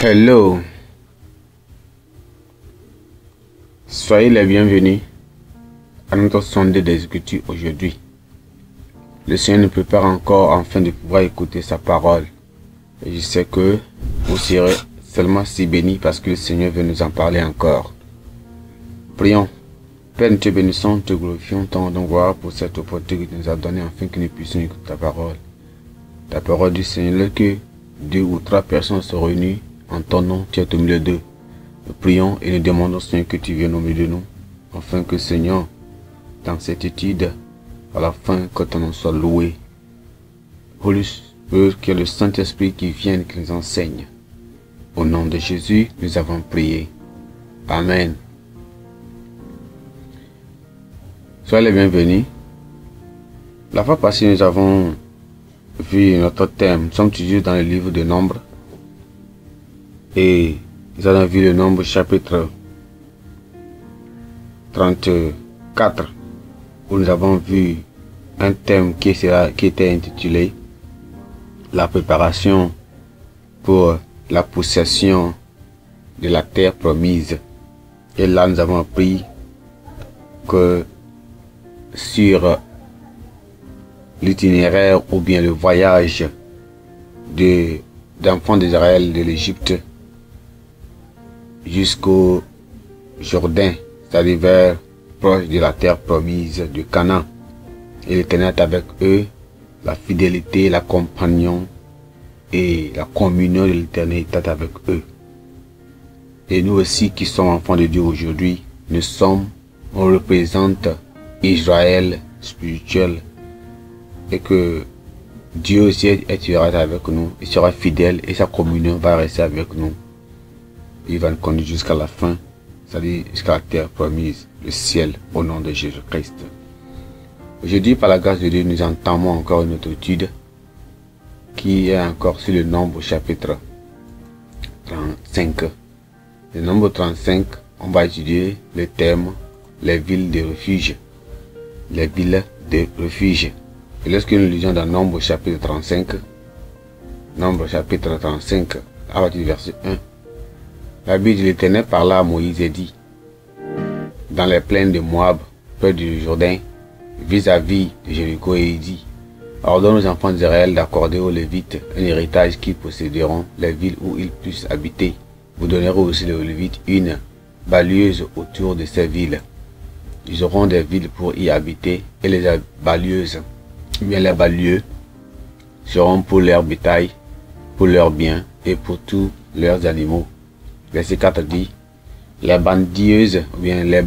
Hello, soyez les bienvenus à notre sondage des Écritures aujourd'hui. Le Seigneur nous prépare encore afin de pouvoir écouter sa parole. Et je sais que vous serez seulement si bénis parce que le Seigneur veut nous en parler encore. Prions. Père, nous te bénissons, nous te glorifions, ton nom de gloire pour cette opportunité que tu nous as donnée afin que nous puissions écouter ta parole. Ta parole du Seigneur, que 2 ou 3 personnes se réunissent en ton nom, tu es au milieu d'eux. Nous prions et nous demandons, Seigneur, que tu viennes au milieu de nous, afin que, Seigneur, dans cette étude, à la fin, que ton nom soit loué. Holy Spirit, qu'il y ait le Saint-Esprit qui vienne, qui nous enseigne. Au nom de Jésus, nous avons prié. Amen. Soyez les bienvenus. La fois passée, nous avons vu notre thème. Nous sommes toujours dans le livre de Nombres. Et nous avons vu le Nombre chapitre 34, où nous avons vu un thème qui était intitulé la préparation pour la possession de la terre promise. Et là, nous avons appris que sur l'itinéraire ou bien le voyage d'enfants d'Israël de l'Égypte jusqu'au Jourdain, c'est-à-dire vers proche de la terre promise de Canaan. Et l'Éternel est avec eux, la fidélité, la compagnon et la communion de l'Éternel est avec eux. Et nous aussi qui sommes enfants de Dieu aujourd'hui, on représente Israël spirituel, et que Dieu aussi sera avec nous, il sera fidèle et sa communion va rester avec nous. Il va nous conduire jusqu'à la fin, c'est-à-dire jusqu'à la terre promise, le ciel, au nom de Jésus-Christ. Aujourd'hui, par la grâce de Dieu, nous entamons encore une autre étude qui est encore sur le Nombre chapitre 35. Le Nombre 35, on va étudier le thème les villes de refuge. Les villes de refuge. Et lorsque nous lisons dans Nombre chapitre 35, Nombre chapitre 35, à partir du verset 1, la Bible de l'Éternel parla à Moïse et dit: dans les plaines de Moab, près du Jourdain, vis-à-vis de Jéricho, et il dit: ordonne aux enfants d'Israël d'accorder aux Lévites un héritage qui posséderont les villes où ils puissent habiter. Vous donnerez aussi aux Lévites une balieuse autour de ces villes. Ils auront des villes pour y habiter, et les balieuses, bien les balieux, seront pour leur bétail, pour leurs biens et pour tous leurs animaux. Verset 4 dit: les banlieues, bien les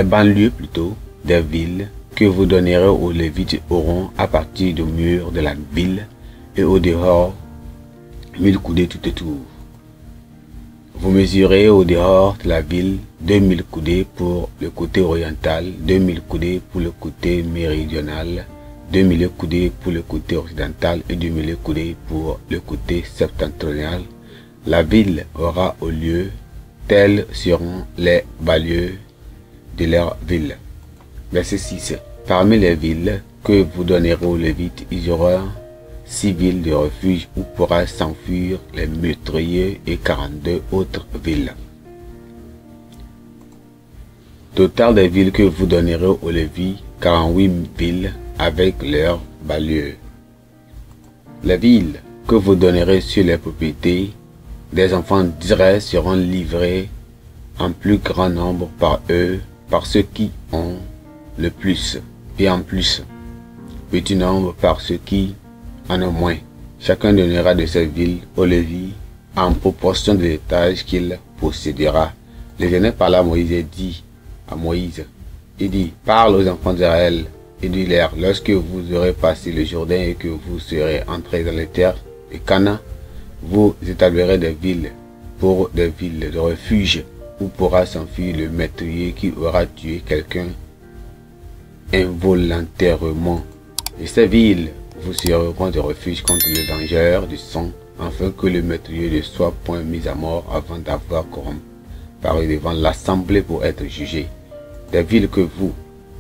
banlieues plutôt, des villes que vous donnerez aux Lévites auront à partir du mur de la ville et au dehors 1000 coudées tout autour. Vous mesurez au dehors de la ville 2000 coudées pour le côté oriental, 2000 coudées pour le côté méridional, 2000 coudées pour le côté occidental et 2000 coudées pour le côté septentrional. La ville aura au lieu, tels seront les banlieues de leur ville. Verset 6. Parmi les villes que vous donnerez aux Lévites, il y aura 6 villes de refuge où pourra s'enfuir les meurtriers et 42 autres villes. Total des villes que vous donnerez aux Lévites, 48 villes avec leurs banlieues. Les villes que vous donnerez sur les propriétés des enfants d'Israël seront livrés en plus grand nombre par eux, par ceux qui ont le plus, et en plus, petit nombre par ceux qui en ont moins. Chacun donnera de ces villes aux Lévites en proportion de l'héritage qu'il possédera. L'Éternel parla à Moïse et dit à Moïse, il dit: parle aux enfants d'Israël et dis-leur, lorsque vous aurez passé le Jourdain et que vous serez entrés dans les terres de Canaan, vous établirez des villes pour des villes de refuge où pourra s'enfuir le meurtrier qui aura tué quelqu'un involontairement. Et ces villes vous serviront de refuge contre le danger du sang, afin que le meurtrier ne soit point mis à mort avant d'avoir paru devant l'assemblée pour être jugé. Des villes que vous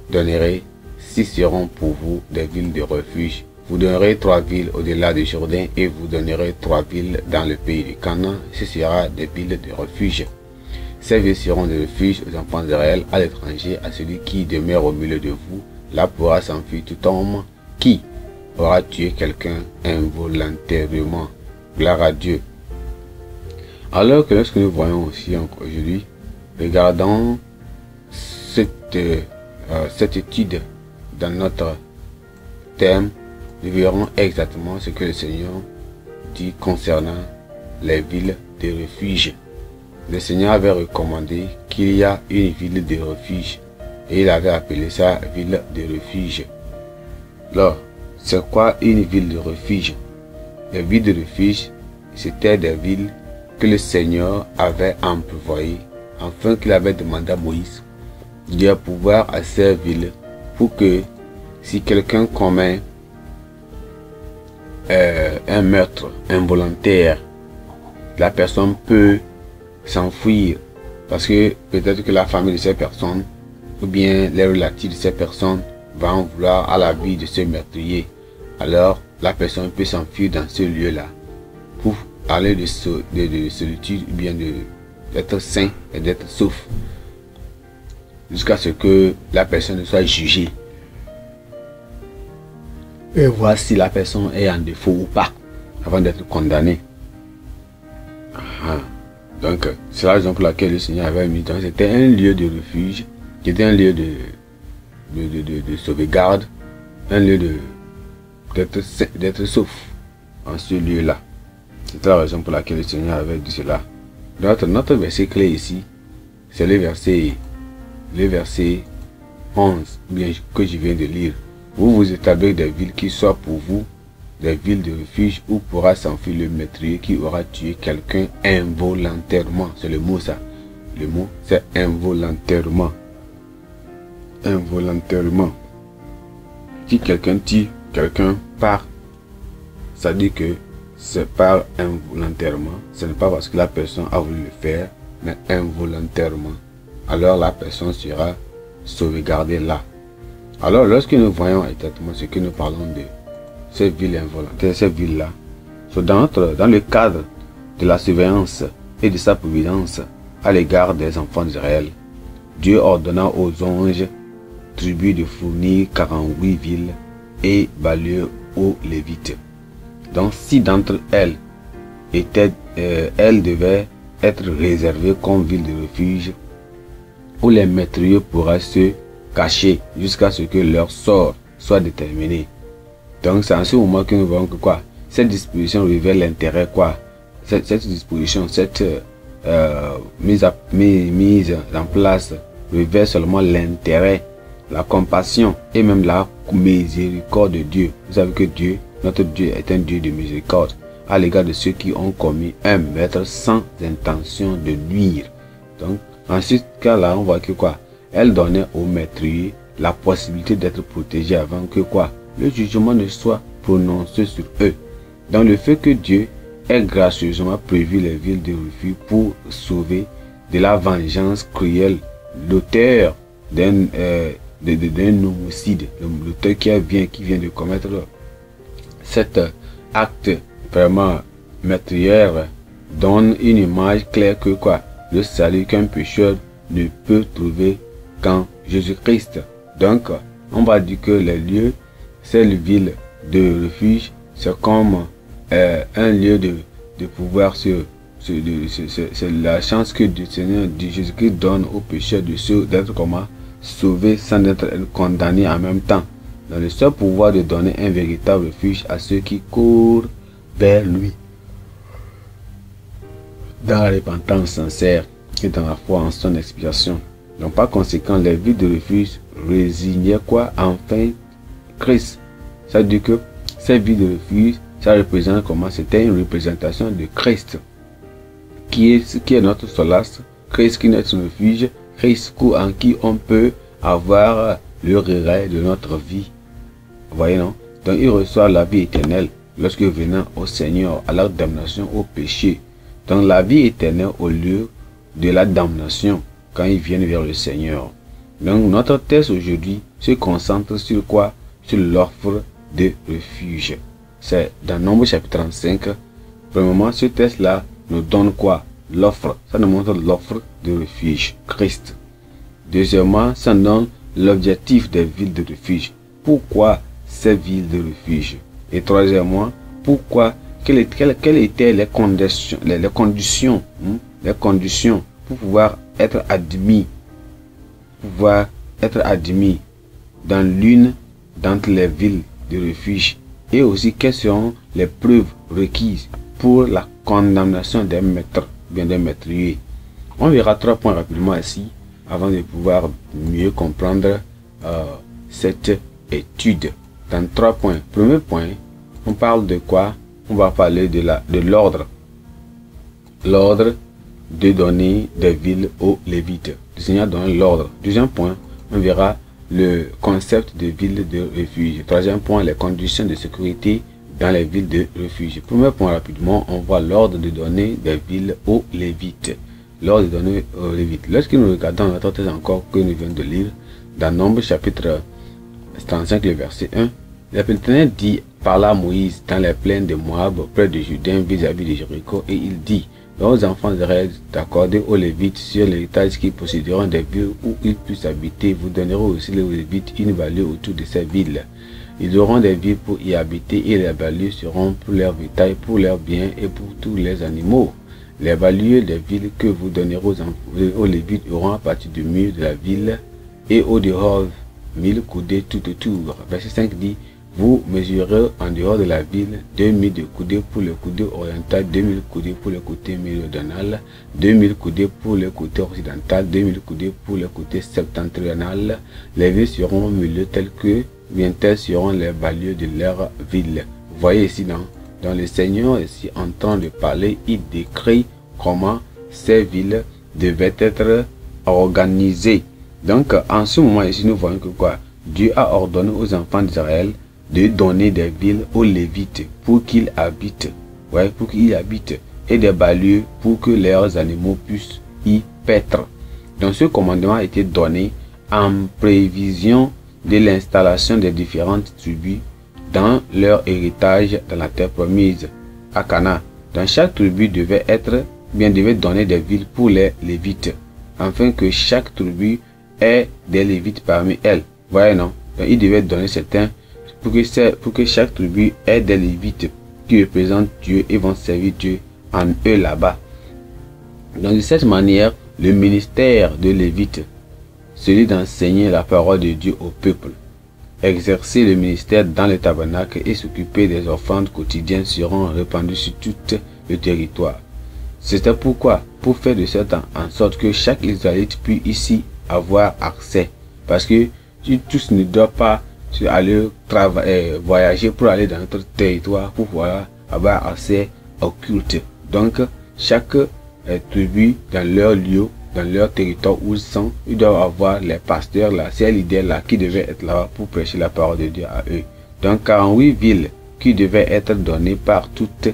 donnerez, si seront pour vous des villes de refuge Vous donnerez 3 villes au-delà du Jourdain et vous donnerez 3 villes dans le pays du Canaan. Ce sera des villes de refuge. Ces villes seront des refuges aux enfants d'Israël, à l'étranger, à celui qui demeure au milieu de vous. Là pourra s'enfuir tout homme qui aura tué quelqu'un involontairement. Gloire à Dieu. Alors que lorsque nous voyons aussi aujourd'hui, regardons cette étude dans notre thème, nous verrons exactement ce que le Seigneur dit concernant les villes de refuge. Le Seigneur avait recommandé qu'il y a une ville de refuge et il avait appelé ça ville de refuge. Alors, c'est quoi une ville de refuge? Les villes de refuge, c'était des villes que le Seigneur avait employées afin qu'il avait demandé à Moïse de pouvoir à ces villes pour que si quelqu'un commet un meurtre involontaire, la personne peut s'enfuir parce que peut-être que la famille de ces personnes ou bien les relatifs de ces personnes vont en vouloir à la vie de ce meurtrier. Alors la personne peut s'enfuir dans ce lieu-là pour aller de solitude ou bien d'être sain et d'être sauf jusqu'à ce que la personne soit jugée et voir si la personne est en défaut ou pas avant d'être condamnée. Donc c'est la raison pour laquelle le Seigneur avait mis. C'était un lieu de refuge, qui était un lieu de sauvegarde, un lieu d'être sauf en ce lieu-là. C'est la raison pour laquelle le Seigneur avait dit cela. Notre verset clé ici, c'est le verset 11, bien que je viens de lire. Vous vous établissez des villes qui soient pour vous des villes de refuge où pourra s'enfuir le meurtrier qui aura tué quelqu'un involontairement. C'est le mot ça. Le mot c'est involontairement. Involontairement. Si quelqu'un tue quelqu'un par, ça dit que c'est par involontairement. Ce n'est pas parce que la personne a voulu le faire, mais involontairement. Alors la personne sera sauvegardée là. Alors lorsque nous voyons exactement ce que nous parlons de ces villes involontaires, ces villes-là, dans le cadre de la surveillance et de sa providence à l'égard des enfants d'Israël, Dieu ordonna aux anges tribus de fournir 48 villes et banlieues aux Lévites. Donc 6 d'entre elles devaient être réservées comme villes de refuge où les meurtriers pourraient se cacher jusqu'à ce que leur sort soit déterminé. Donc c'est en ce moment que nous voyons que quoi, cette disposition révèle l'intérêt quoi, cette disposition, cette mise en place révèle seulement l'intérêt, la compassion et même la miséricorde de Dieu. Vous savez que Dieu, notre Dieu est un Dieu de miséricorde à l'égard de ceux qui ont commis un meurtre sans intention de nuire. Donc en ce cas-là, on voit que quoi, elle donnait aux meurtriers la possibilité d'être protégés avant que quoi, le jugement ne soit prononcé sur eux. Dans le fait que Dieu ait gracieusement prévu les villes de refuge pour sauver de la vengeance cruelle l'auteur d'un homicide, l'auteur qui vient de commettre cet acte vraiment meurtrière, donne une image claire que quoi, le salut qu'un pécheur ne peut trouver qu'en Jésus-Christ. Donc on va dire que les lieux, ces villes de refuge, c'est comme un lieu de pouvoir c'est la chance que le Seigneur de Jésus-Christ donne aux pécheurs d'être comment sauvés sans être condamnés en même temps. Dans le seul pouvoir de donner un véritable refuge à ceux qui courent vers lui dans la repentance sincère et dans la foi en son expiation. Donc par conséquent, les villes de refuge résignaient quoi? Enfin Christ. Ça veut dire que ces villes de refuge, ça représente comment? C'était une représentation de Christ qui est notre solace, Christ qui est notre refuge, Christ en qui on peut avoir le regret de notre vie. Vous voyez, non? Donc il reçoit la vie éternelle lorsque venant au Seigneur à la damnation au péché. Donc la vie éternelle au lieu de la damnation quand ils viennent vers le Seigneur. Donc notre texte aujourd'hui se concentre sur quoi? Sur l'offre de refuge. C'est dans Nombre chapitre 35. Premièrement, ce texte-là nous donne quoi? L'offre. Ça nous montre l'offre de refuge, Christ. Deuxièmement, ça nous donne l'objectif des villes de refuge. Pourquoi ces villes de refuge? Et troisièmement, pourquoi, quelles étaient les conditions pour pouvoir être admis dans l'une d'entre les villes de refuge, et aussi quelles seront les preuves requises pour la condamnation des maîtres, bien des métriers. On verra 3 points rapidement ici avant de pouvoir mieux comprendre cette étude. Dans 3 points. Premier point, on parle de quoi? On va parler de l'ordre. L'ordre de donner des villes aux Lévites. Le Seigneur donne l'ordre. Deuxième point, on verra le concept de ville de refuge. Troisième point, les conditions de sécurité dans les villes de refuge. Premier point rapidement, on voit l'ordre de donner des villes aux Lévites. L'ordre de donner aux Lévites. Lorsque nous regardons notre texte encore que nous venons de lire, dans Nombre chapitre 35, le verset 1, l'Éternel dit, parla à Moïse dans les plaines de Moab, près de Jourdain, vis-à-vis de Jéricho, et il dit, aux enfants d'Israël d'accorder aux Lévites sur l'héritage qu'ils posséderont des villes où ils puissent habiter. Vous donnerez aussi aux Lévites une vallée autour de ces villes. Ils auront des villes pour y habiter et les banlieues seront pour leur bétail, pour leurs biens et pour tous les animaux. Les banlieues des villes que vous donnerez aux Lévites auront à partir du mur de la ville et au dehors 1000 coudées tout autour. Verset 5 dit, vous mesurez en dehors de la ville 2000 de coudées pour le côté oriental, 2000 coudées pour le côté méridional, 2000 coudées pour le côté occidental, 2000 coudées pour le côté septentrional. Les villes seront au milieu telles seront les banlieues de leur ville. Vous voyez ici dans le Seigneur ici en train de parler, il décrit comment ces villes devaient être organisées. Donc en ce moment ici nous voyons que quoi? Dieu a ordonné aux enfants d'Israël de donner des villes aux Lévites pour qu'ils habitent, et des banlieues pour que leurs animaux puissent y paître. Donc ce commandement a été donné en prévision de l'installation des différentes tribus dans leur héritage dans la terre promise à Canaan. Donc chaque tribu devait donner des villes pour les Lévites, afin que chaque tribu ait des Lévites parmi elles. Voyez non? Donc il devait donner certains pour que chaque tribu ait des Lévites qui représentent Dieu et vont servir Dieu en eux là-bas. Donc de cette manière, le ministère de Lévite, celui d'enseigner la parole de Dieu au peuple, exercer le ministère dans le tabernacle et s'occuper des offrandes quotidiennes seront répandus sur tout le territoire. C'était pourquoi, pour faire de cette en sorte que chaque Israélite puisse ici avoir accès, parce que tous ne doivent pas aller voyager pour aller dans notre territoire pour pouvoir avoir accès au culte. Donc chaque tribu dans leur lieu, dans leur territoire où ils sont, ils doivent avoir les pasteurs là, ces leaders là qui devaient être là pour prêcher la parole de Dieu à eux. Donc 48 villes qui devaient être données par toutes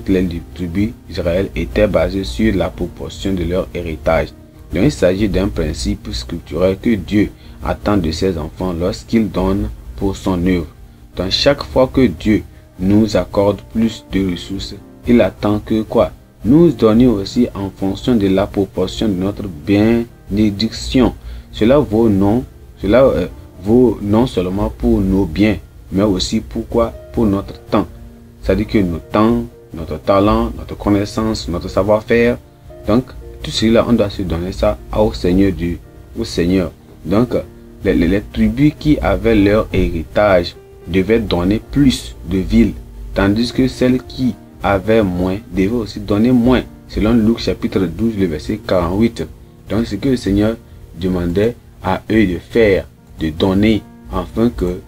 les tribus d'Israël étaient basées sur la proportion de leur héritage. Donc il s'agit d'un principe scripturel que Dieu attend de ses enfants lorsqu'il donne pour son œuvre. Donc chaque fois que Dieu nous accorde plus de ressources, il attend que quoi? Nous donnions aussi en fonction de la proportion de notre bénédiction. Cela vaut non seulement pour nos biens, mais aussi pour notre temps. C'est-à-dire que nos temps, notre talent, notre connaissance, notre savoir-faire. Donc tout cela, on doit se donner ça au Seigneur Dieu, au Seigneur. Donc les tribus qui avaient leur héritage devaient donner plus de villes, tandis que celles qui avaient moins devaient aussi donner moins, selon Luc chapitre 12, le verset 48. Donc ce que le Seigneur demandait à eux de faire, de donner, afin que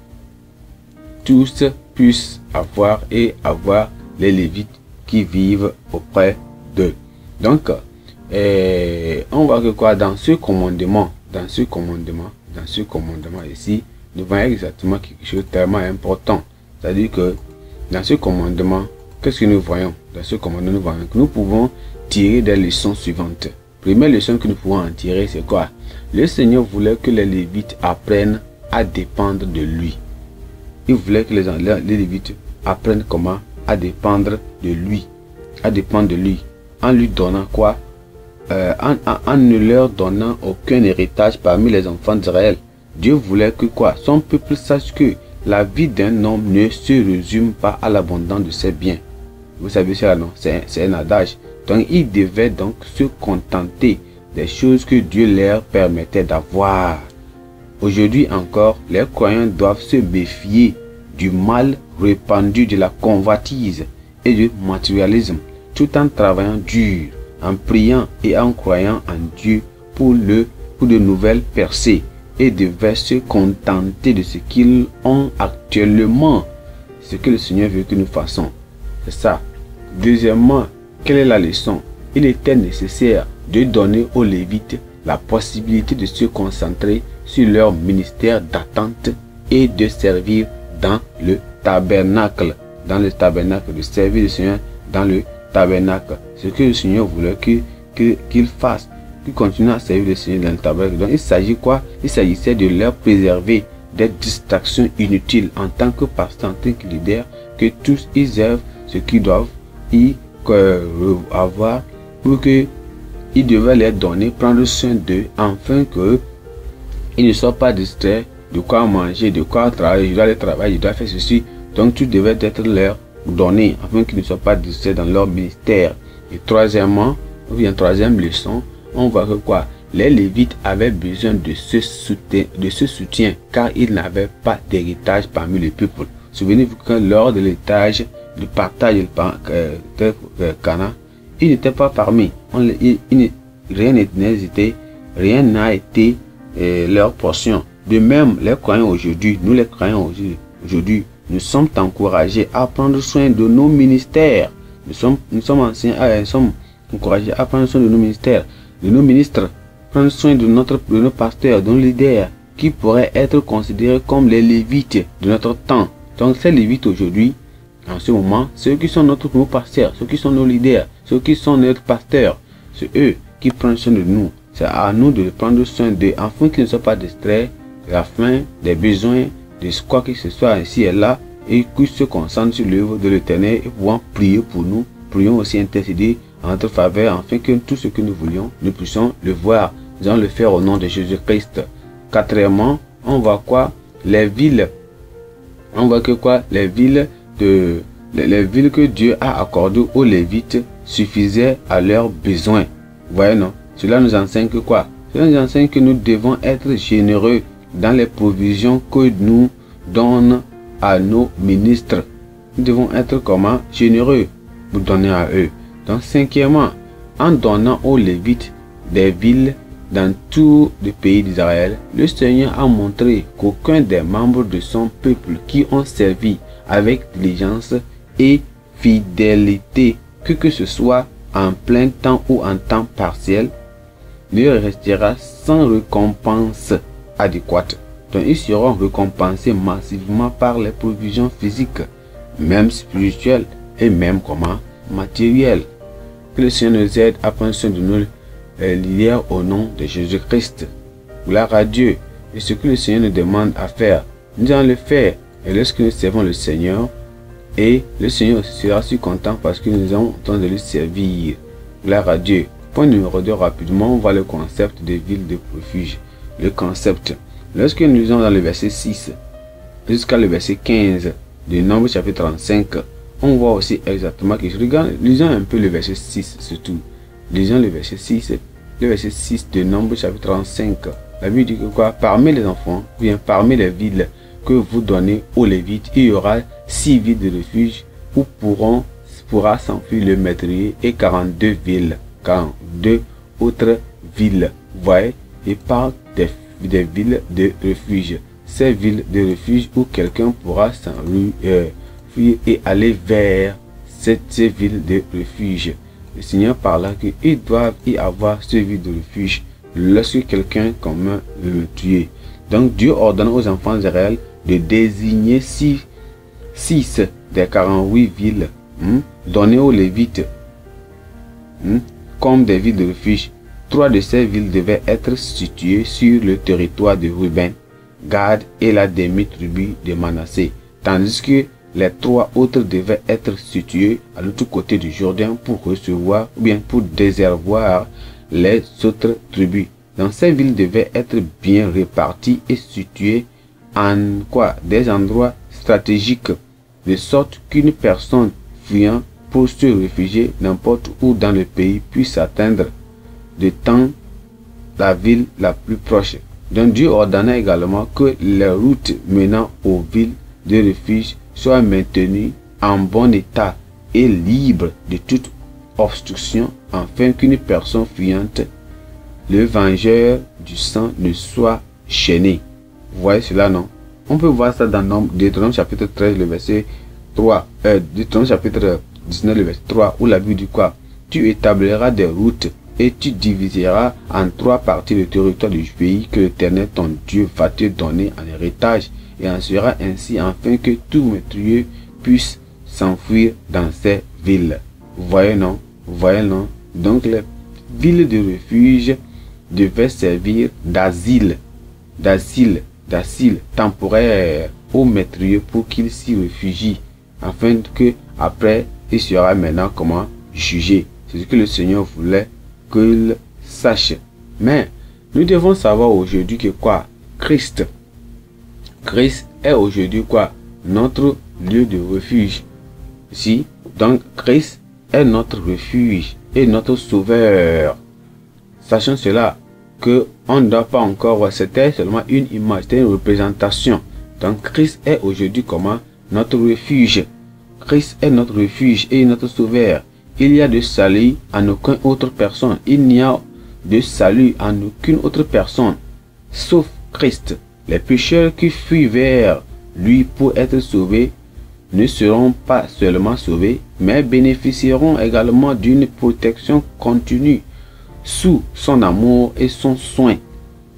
tous puissent avoir les Lévites qui vivent auprès d'eux. Donc on voit que quoi, dans ce commandement ici, nous voyons exactement quelque chose de tellement important. C'est-à-dire que dans ce commandement, qu'est-ce que nous voyons? Dans ce commandement, nous voyons que nous pouvons tirer des leçons suivantes. Première leçon que nous pouvons en tirer, c'est quoi? Le Seigneur voulait que les Lévites apprennent à dépendre de lui. il voulait que les Lévites apprennent comment à dépendre de lui. En lui donnant quoi? En ne leur donnant aucun héritage parmi les enfants d'Israël. Dieu voulait que quoi? Son peuple sache que la vie d'un homme ne se résume pas à l'abondance de ses biens. Vous savez cela, non? C'est un adage. Donc, ils devaient donc se contenter des choses que Dieu leur permettait d'avoir. Aujourd'hui encore, les croyants doivent se méfier du mal répandu de la convoitise et du matérialisme, tout en travaillant dur, en priant et en croyant en Dieu pour de nouvelles percées, et devaient se contenter de ce qu'ils ont actuellement, ce que le Seigneur veut que nous fassions. C'est ça. Deuxièmement, quelle est la leçon? Il était nécessaire de donner aux Lévites la possibilité de se concentrer sur leur ministère d'attente et de servir dans le tabernacle. De servir le Seigneur dans le tabernacle. Ce que le Seigneur voulait qu'ils fassent, qu'ils continuent à servir le Seigneur dans le tabernacle. Donc il s'agit quoi? Il s'agissait de leur préserver des distractions inutiles en tant que pasteur, en tant que leader, que tous ils œuvrent ce qu'ils doivent y avoir, pour que il devait les donner, prendre soin d'eux, afin que ils ne soient pas distraits de quoi manger, de quoi travailler. Je dois aller travailler, je dois faire ceci. Donc tout devait être leur donné, afin qu'ils ne soient pas distraits dans leur ministère. Et troisièmement, troisième leçon, on voit que quoi? Les Lévites avaient besoin de ce soutien, car ils n'avaient pas d'héritage parmi le peuple. Souvenez-vous que lors de l'héritage, du partage de Canaan, ils n'étaient pas parmi. Rien n'a été leur portion. De même, les croyants aujourd'hui, nous les croyants aujourd'hui, nous sommes encouragés à prendre soin de nos ministères. Nous sommes encouragés à prendre soin de nos ministères, de nos ministres, prendre soin de nos pasteurs, de nos leaders, qui pourraient être considérés comme les Lévites de notre temps. Donc ces Lévites aujourd'hui, en ce moment, ceux qui sont nos pasteurs, ceux qui sont nos leaders, ceux qui sont notre pasteurs, c'est eux qui prennent soin de nous. C'est à nous de prendre soin d'eux, afin qu'ils ne soient pas distraits de la faim, des besoins, de quoi que ce soit ici et là, et qu'ils se concentrent sur l'œuvre de l'Éternel et pouvant prier pour nous. Prions aussi intercéder en notre faveur, afin que tout ce que nous voulions, nous puissions le voir. Nous allons le faire au nom de Jésus-Christ. Quatrièmement, on voit quoi? Les villes. On voit que quoi? Les villes que Dieu a accordées aux Lévites suffisaient à leurs besoins. Vous voyez, non? Cela nous enseigne que quoi? Cela nous enseigne que nous devons être généreux dans les provisions que nous donnons à nos ministres. Nous devons être comment? Généreux pour donner à eux. Donc, cinquièmement, en donnant aux Lévites des villes dans tout le pays d'Israël, le Seigneur a montré qu'aucun des membres de son peuple qui ont servi avec diligence et fidélité, que ce soit en plein temps ou en temps partiel, ne restera sans récompense adéquate. Donc ils seront récompensés massivement par les provisions physiques, même spirituelles et même comment? Matérielles. Que le Seigneur nous aide à prendre soin de nous leaders au nom de Jésus-Christ. Gloire à Dieu. Et ce que le Seigneur nous demande à faire, nous allons le faire. Et lorsque nous servons le Seigneur, et le Seigneur sera si content parce que nous avons le temps de lui servir. Gloire à Dieu. Point numéro 2, rapidement, on voit le concept de ville de refuge. Le concept. Lorsque nous lisons dans le verset 6 jusqu'à le verset 15 de Nombre chapitre 35, on voit aussi exactement que lisons un peu le verset 6 surtout. Lisons le verset 6 de Nombre chapitre 35. La Bible dit que quoi? Parmi les enfants, bien parmi les villes que vous donnez aux Lévites, il y aura 6 villes de refuge où pourra s'enfuir le médrier et 42 villes. 42 autres villes. Vous voyez, il parle des villes de refuge. Ces villes de refuge où quelqu'un pourra s'enfuir et aller vers ces villes de refuge. Le Seigneur parla qu'ils doivent y avoir ces villes de refuge lorsque quelqu'un commun veut le tuer. Donc Dieu ordonne aux enfants d'Israël de désigner 6 des 48 villes données aux Lévites comme des villes de refuge. 3 de ces villes devaient être situées sur le territoire de Ruben, Gad et la demi-tribu de Manassé. tandis que les 3 autres devaient être situés à l'autre côté du Jourdain pour recevoir ou bien pour déservoir les autres tribus. Donc ces villes devaient être bien réparties et situées en des endroits stratégiques, de sorte qu'une personne fuyant pour se réfugier n'importe où dans le pays puisse atteindre de temps la ville la plus proche. Donc Dieu ordonna également que les routes menant aux villes de refuge soient maintenues en bon état et libres de toute obstruction, afin qu'une personne fuyante, le vengeur du sang, ne soit chaîné. Vous voyez cela, non? On peut voir ça dans Deutéronome chapitre 13, le verset 3, Deutéronome chapitre 19, le verset 3, où la Bible dit quoi? Tu établiras des routes et tu diviseras en 3 parties le territoire du pays que l'Éternel ton Dieu va te donner en héritage, et en sera ainsi afin que tout métrieux puisse s'enfuir dans ces villes. Vous voyez, non? Vous voyez, non? Donc les villes de refuge devaient servir d'asile temporaire aux métrieux pour qu'ils s'y réfugient, afin que après il sera maintenant comment jugé. C'est ce que le Seigneur voulait qu'il sache. Mais nous devons savoir aujourd'hui que quoi? Christ est aujourd'hui quoi? Notre lieu de refuge. Si, donc Christ est notre refuge et notre sauveur. Sachant cela, que on ne doit pas encore, c'était seulement une image, c'était une représentation. Donc Christ est aujourd'hui comment? Notre refuge. Christ est notre refuge et notre sauveur. Il y a de salut en aucune autre personne. Il n'y a de salut en aucune autre personne, sauf Christ. Les pécheurs qui fuient vers lui pour être sauvés ne seront pas seulement sauvés, mais bénéficieront également d'une protection continue sous son amour et son soin.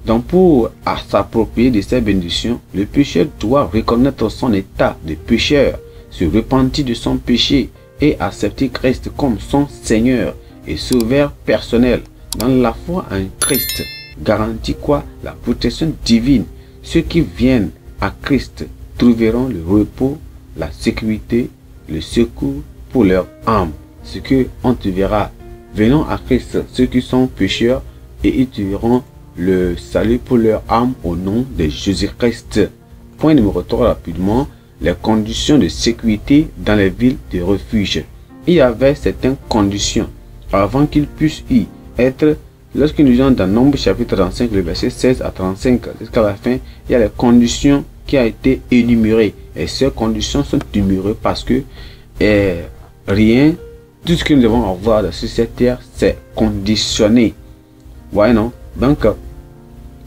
Donc pour s'approprier de ces bénédictions, le pécheur doit reconnaître son état de pécheur, se repentir de son péché et accepter Christ comme son Seigneur et Sauveur personnel. Dans la foi en Christ garantit quoi? La protection divine. Ceux qui viennent à Christ trouveront le repos, la sécurité, le secours pour leur âme. Ce que on te verra. Venons à Christ, ceux qui sont pécheurs, et ils trouveront le salut pour leur âme au nom de Jésus-Christ. Point numéro 3 rapidement, les conditions de sécurité dans les villes de refuge. Il y avait certaines conditions avant qu'ils puissent y être. Lorsque nous lisons dans Nombre chapitre 35, le verset 16 à 35, jusqu'à la fin, il y a les conditions qui ont été énumérées. Et ces conditions sont énumérées parce que rien, tout ce que nous devons avoir sur cette terre, c'est conditionné. Ouais, non? Donc,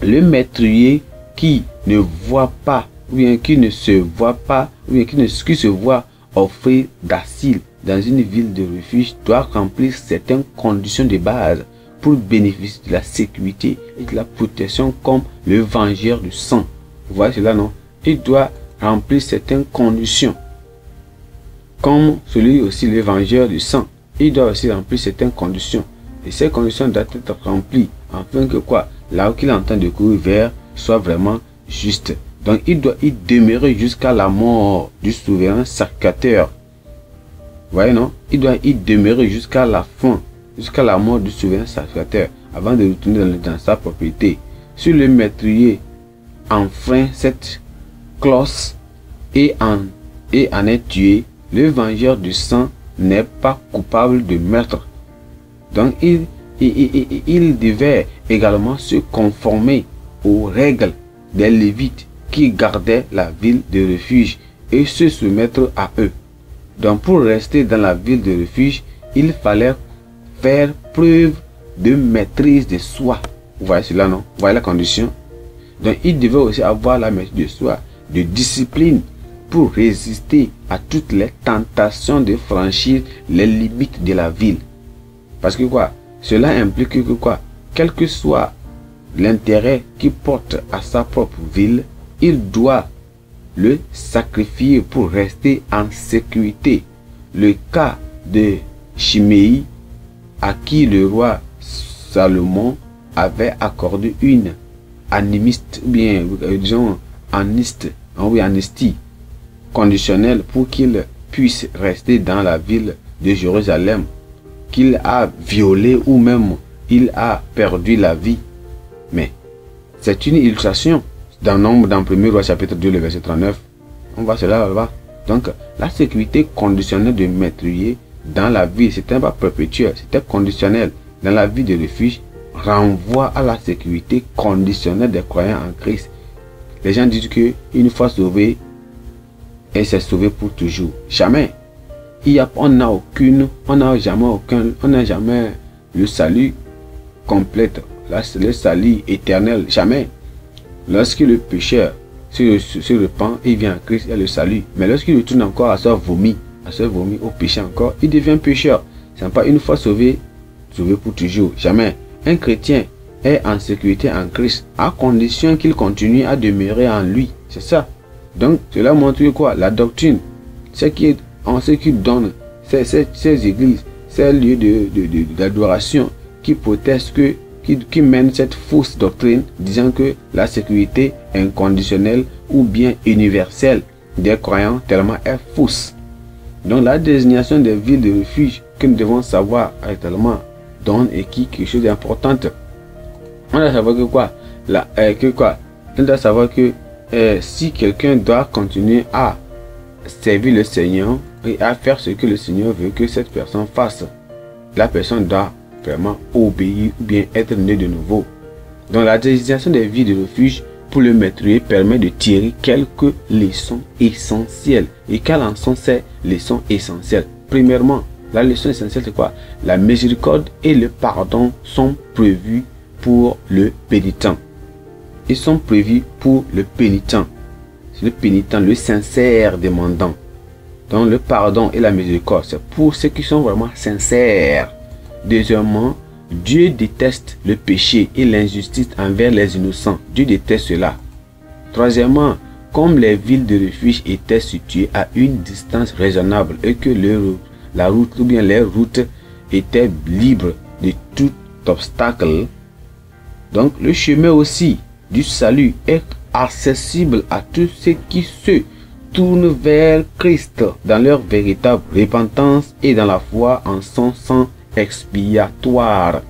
le métrier qui ne voit pas, ou bien qui ne se voit pas, ou bien qui se voit offrir d'asile dans une ville de refuge, doit remplir certaines conditions de base pour bénéficier de la sécurité et de la protection comme le vengeur du sang. Vous voyez cela, non? Il doit remplir certaines conditions comme celui aussi le vengeur du sang. Il doit aussi remplir certaines conditions. Et ces conditions doivent être remplies afin que quoi? Là où il est en train de courir vers soit vraiment juste. Donc il doit y demeurer jusqu'à la mort du souverain sacrificateur. Vous voyez, non? Il doit y demeurer jusqu'à la fin, jusqu'à la mort du souverain sacrificateur, avant de retourner dans sa propriété. Si le métrier enfreint cette clause et en est tué, le vengeur du sang n'est pas coupable de meurtre. Donc il devait également se conformer aux règles des Lévites qui gardaient la ville de refuge et se soumettre à eux. Donc pour rester dans la ville de refuge, il fallait faire preuve de maîtrise de soi. Vous voyez cela, non? Vous voyez la condition? Donc il devait aussi avoir la maîtrise de soi, de discipline, pour résister à toutes les tentations de franchir les limites de la ville. Parce que quoi? Cela implique que quoi? Quel que soit l'intérêt qu'il porte à sa propre ville, il doit le sacrifier pour rester en sécurité. Le cas de Chiméi, à qui le roi Salomon avait accordé une animiste, bien disons amnistie, conditionnel pour qu'il puisse rester dans la ville de Jérusalem, qu'il a violé ou même il a perdu la vie. Mais c'est une illustration. Dans 1er Roi chapitre 2, le verset 39, on voit cela là-bas. Donc, la sécurité conditionnelle de métruyer dans la vie, c'était pas perpétuel, c'était conditionnel. Dans la vie de refuge, renvoie à la sécurité conditionnelle des croyants en Christ. Les gens disent que une fois sauvé, et c'est sauvé pour toujours. Jamais. On n'a jamais le salut complet, le salut éternel. Jamais. Lorsque le pécheur se repent, il vient à Christ, il a le salut. Mais lorsqu'il retourne encore à se vomir au péché encore, il devient pécheur. Ce n'est pas une fois sauvé, sauvé pour toujours. Jamais. Un chrétien est en sécurité en Christ, à condition qu'il continue à demeurer en lui. C'est ça. Donc, cela montre quoi? La doctrine, ce qui donne ces églises, ces lieux d'adoration qui protestent, qui mènent cette fausse doctrine, disant que la sécurité inconditionnelle ou bien universelle des croyants tellement est fausse. Donc, la désignation des villes de refuge que nous devons savoir est tellement donne et qui quelque chose d'important. On doit savoir que quoi? On doit savoir que si quelqu'un doit continuer à servir le Seigneur et à faire ce que le Seigneur veut que cette personne fasse, la personne doit vraiment obéir ou bien être née de nouveau. Donc la désignation des villes de refuge pour le maîtriser permet de tirer quelques leçons essentielles. Et quelles en sont ces leçons essentielles? Premièrement, la leçon essentielle c'est quoi? La miséricorde et le pardon sont prévus pour le pénitent. Ils sont prévus pour le pénitent. C'est le pénitent, le sincère demandant. Donc le pardon et la miséricorde, c'est pour ceux qui sont vraiment sincères. Deuxièmement, Dieu déteste le péché et l'injustice envers les innocents. Dieu déteste cela. Troisièmement, comme les villes de refuge étaient situées à une distance raisonnable et que la route ou bien les routes étaient libres de tout obstacle, donc le chemin aussi du salut est accessible à tous ceux qui se tournent vers Christ dans leur véritable repentance et dans la foi en son sang expiatoire.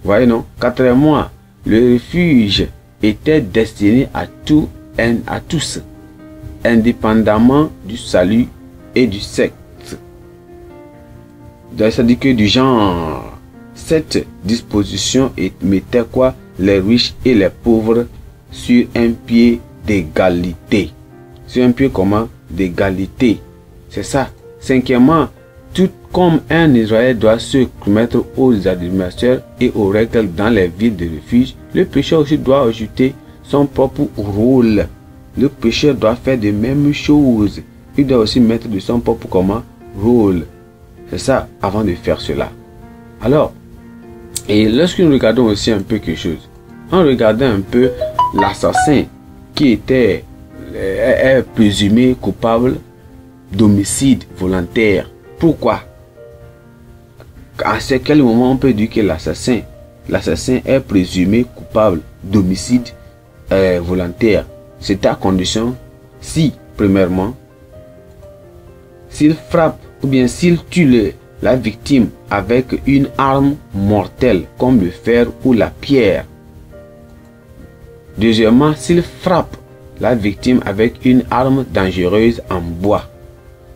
Voyez non? Quatrièmement, le refuge était destiné à tous, indépendamment du salut et du sexe. C'est-à-dire que du genre, cette disposition mettait quoi? Les riches et les pauvres sur un pied d'égalité. Sur un pied comment? D'égalité. C'est ça. Cinquièmement, tout comme un Israélite doit se mettre aux administrateurs et aux règles dans les villes de refuge, le pécheur aussi doit ajouter son propre rôle. Le pécheur doit faire de mêmes choses. Il doit aussi mettre de son propre comment? Rôle. C'est ça, avant de faire cela. Alors, et lorsque nous regardons aussi un peu quelque chose, on regardait un peu l'assassin qui est présumé coupable d'homicide volontaire. Pourquoi? À quel moment on peut dire que l'assassin est présumé coupable d'homicide volontaire? C'est à condition si, premièrement, s'il frappe ou bien s'il tue la victime avec une arme mortelle comme le fer ou la pierre. Deuxièmement, s'il frappe la victime avec une arme dangereuse en bois.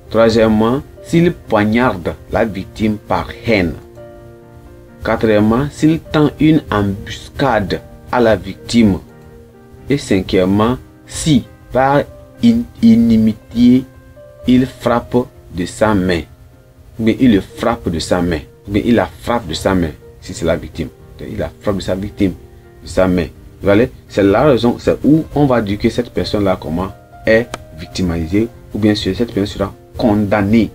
Troisièmement, s'il poignarde la victime par haine. Quatrièmement, s'il tend une embuscade à la victime. Et cinquièmement, si par inimitié il frappe de sa main, mais il le frappe de sa main, mais il la frappe de sa main, si c'est la victime. Il la frappe de sa victime, de sa main. C'est la raison, c'est où on va dire que cette personne-là comment est victimisée, ou bien sûr cette personne sera condamnée.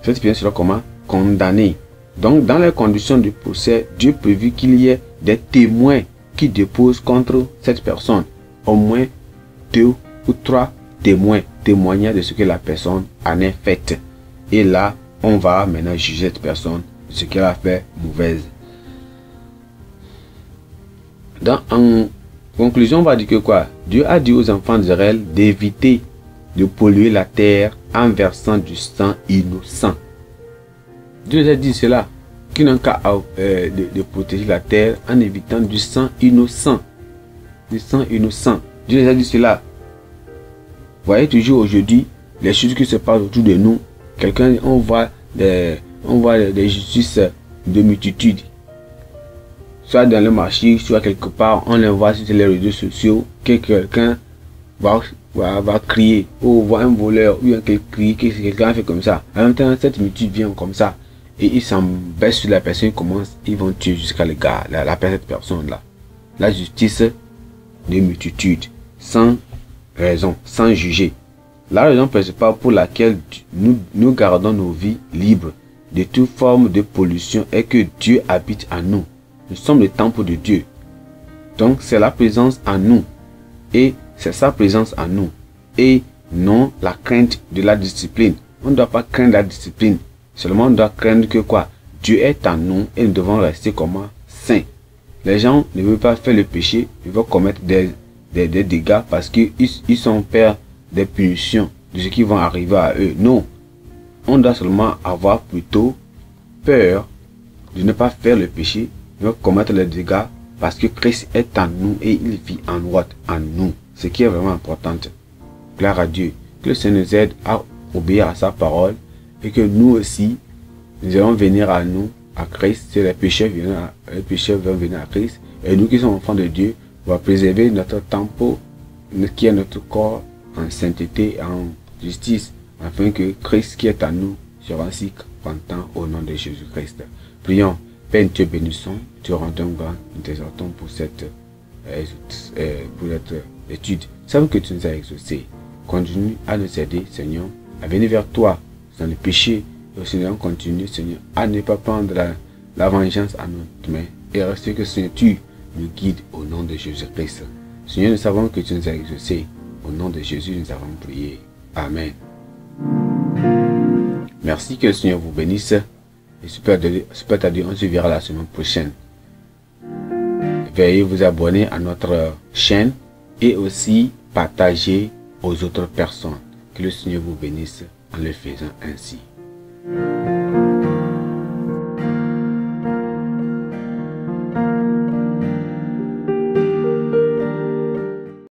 Cette personne sera comment? Condamnée. Donc dans les conditions du procès, Dieu prévu qu'il y ait des témoins qui déposent contre cette personne. Au moins 2 ou 3 témoins témoignant de ce que la personne en est faite. Et là, on va maintenant juger cette personne de ce qu'elle a fait mauvaise. En conclusion, on va dire que quoi? Dieu a dit aux enfants d'Israël d'éviter de polluer la terre en versant du sang innocent. Dieu nous a dit cela, qu'il n'a qu'à de protéger la terre en évitant du sang innocent. Du sang innocent. Dieu nous a dit cela. Vous voyez toujours aujourd'hui les choses qui se passent autour de nous. Quelqu'un, on voit des justices de multitude. Soit dans le marché, soit quelque part, on les voit sur les réseaux sociaux, que quelqu'un va crier, ou voit un voleur, ou crier, que quelqu'un fait comme ça. En même temps, cette multitude vient comme ça, et ils s'embêtent sur la personne, ils vont tuer jusqu'à le gars, cette personne-là. La justice de multitude, sans raison, sans juger. La raison principale pour laquelle nous gardons nos vies libres de toute forme de pollution est que Dieu habite en nous. Nous sommes le temple de Dieu. Donc c'est la présence en nous. Et c'est sa présence en nous. Et non la crainte de la discipline. On ne doit pas craindre la discipline. Seulement on doit craindre que quoi? Dieu est en nous et nous devons rester comme saints. Les gens ne veulent pas faire le péché. Ils vont commettre des dégâts parce qu'ils sont peurs des punitions de ce qui va arriver à eux. Non. On doit seulement avoir plutôt peur de ne pas faire le péché, de commettre les dégâts parce que Christ est en nous et il vit en nous. Ce qui est vraiment important. Gloire à Dieu. Que le Seigneur nous aide à obéir à sa parole et que nous aussi, nous allons venir à nous, à Christ. Si les pécheurs vont venir à Christ et nous qui sommes enfants de Dieu, on va préserver notre temple qui est notre corps en sainteté et en justice afin que Christ qui est en nous sera ainsi content au nom de Jésus-Christ. Prions. Père, nous te bénissons, te rendons grâce, nous t'exaltons pour cette étude. Savons que tu nous as exaucés. Continue à nous aider, Seigneur, à venir vers toi dans le péché. Et au Seigneur, continue, Seigneur, à ne pas prendre la vengeance à notre main. Et rester que, Seigneur, tu nous guides au nom de Jésus-Christ. Seigneur, nous savons que tu nous as exaucés. Au nom de Jésus, nous avons prié. Amen. Merci, que le Seigneur vous bénisse. Et super tardi, on se verra la semaine prochaine. Veuillez vous abonner à notre chaîne et aussi partager aux autres personnes. Que le Seigneur vous bénisse en le faisant ainsi.